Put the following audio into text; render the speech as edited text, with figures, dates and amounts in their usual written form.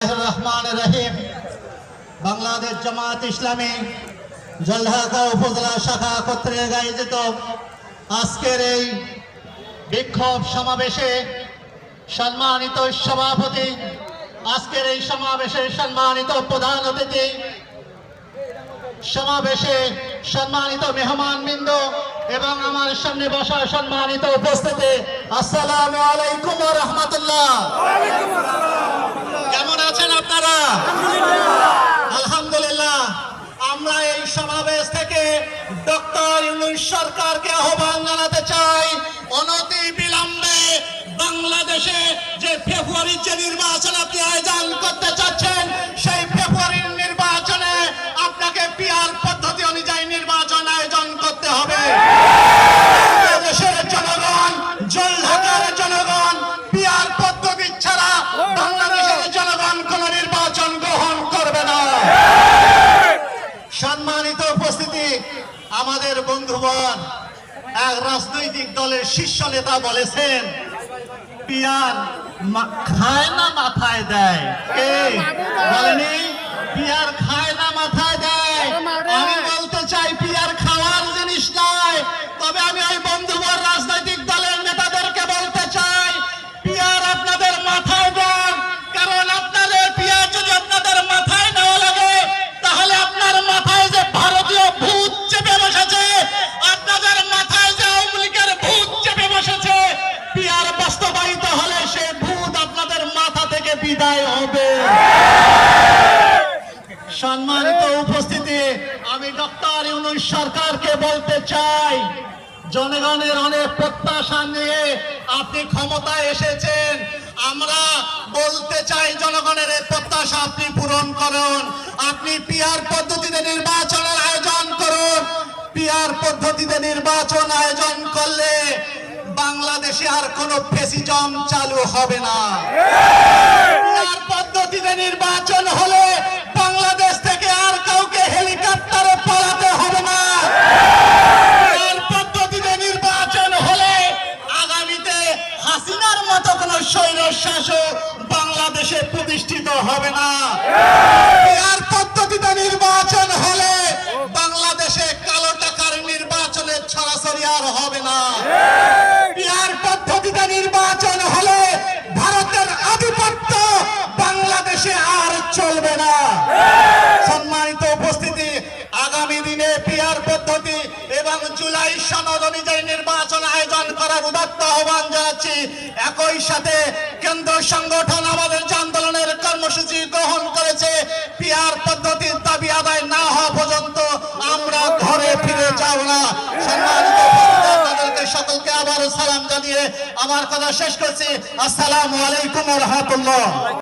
বিসমিল্লাহির রহমানির রহিম। বাংলাদেশ জামাত ইসলামী জলঢাকা উপজেলা শাখা কর্তৃক আয়োজিত আজকের এই বিক্ষোভ সমাবেশে সম্মানিত সভাপতি, আজকের এই সমাবেশে সম্মানিত প্রধান অতিথি, সমাবেশে সম্মানিত মেহমানবৃন্দ এবং আমার সামনে বসা সম্মানিত উপস্থিতি, আসসালামু আলাইকুম ওয়া রাহমাতুল্লাহ। কেমন আছেন আপনারা? আলহামদুলিল্লাহ। আমরা এই সমাবেশ থেকে ডক্টর ইউনূস সরকারকে আহ্বান জানাতে চাই, অনতি বিলম্বে বাংলাদেশে যে ফেব্রুয়ারির যে নির্বাচন আপনি আয়োজন করতে চাচ্ছেন, সেই ফেব্রুয়ারির নির্বাচনে আপনাকে পিআর পদ্ধতি অনুযায়ী নির্বাচন আয়োজন করতে হবে। বাংলাদেশের জনগণ, জলঢাকার জনগণ পিআর পদ্ধতি ছাড়া বাংলাদেশের জনগণ কোন নির্বাচন গ্রহণ করবে না। সম্মানিত উপস্থিতি, আমাদের বন্ধুগণ, এক রাজনৈতিক দলের শীর্ষ নেতা বলেছেন পিআর খায় না মাথায় দেয়। কে বলেনি? পিআর খায় না মাথায় দেয়। আমি বলতে চাই পিআর খাওয়ার জিনিস নয়। তবে আমি ওই বন্ধুগণ রাজনৈতিক দলের নেতাদেরকে বলতে চাই, পিআর আপনাদের মাথায় দেন। কারণ আপনাদের পিআর যদি আপনাদের মাথায় না লাগে, তাহলে আপনার মাথায় যে ভারতীয় ভূত চেপে বসেছে, আপনাদের মাথায় যে আওয়ামী লীগের ভূত চেপে বসেছে, পিআর বাস্তবায়িত হলে সেই ভূত আপনাদের মাথা থেকে বিদায় হবে। সম্মানিত উপস্থিতি, আমি ডক্টর ইউনূস সরকারকে বলতে চাই, জনগণের অনেক প্রত্যাশা নিয়ে আপনি ক্ষমতায় এসেছেন। আমরা বলতে চাই জনগণের এই প্রত্যাশা আপনি পূরণ করুন। আপনি পিআর পদ্ধতিতে নির্বাচনের আয়োজন করুন। পিআর পদ্ধতিতে নির্বাচন আয়োজন করলে বাংলাদেশে আর কোনো ফ্যাসিজম চালু হবে না। পিআর পদ্ধতিতে নির্বাচন হলে বাংলাদেশ থেকে আর কাউকে হেলিকপ্টারে পালাতে হবে না। পিআর পদ্ধতিতে নির্বাচন হলে আগামীতে হাসিনার মতো কোন স্বৈর শাসক বাংলাদেশে প্রতিষ্ঠিত হবে না। পিআর পদ্ধতিতে নির্বাচন হলে বাংলাদেশে কালো টাকার নির্বাচনের ছড়াছড়ি আর হবে না। পিআর পদ্ধতিতে নির্বাচন হলে ভারতের আধিপত্য বাংলাদেশে আর চলবে না। সম্মানিত উপস্থিতি, আগামী দিনে পিআর পদ্ধতি এবং জুলাই সনদ অনুযায়ী নির্বাচন আয়োজন করার উদাত্ত আহ্বান জানাচ্ছি। একই সাথে কেন্দ্র সংগঠন আমাদের যে আন্দোলনের কর্মসূচি গ্রহণ করেছে, পিআর পদ্ধতির দাবি আদায় না হওয়া পর্যন্ত আমরা ঘরে ফিরে যাব না। সম্মানিত উপস্থিতি, সকলকে আবার সালাম জানিয়ে আমার কথা শেষ করছি। আসসালামু আলাইকুম ওয়া রাহমাতুল্লাহ।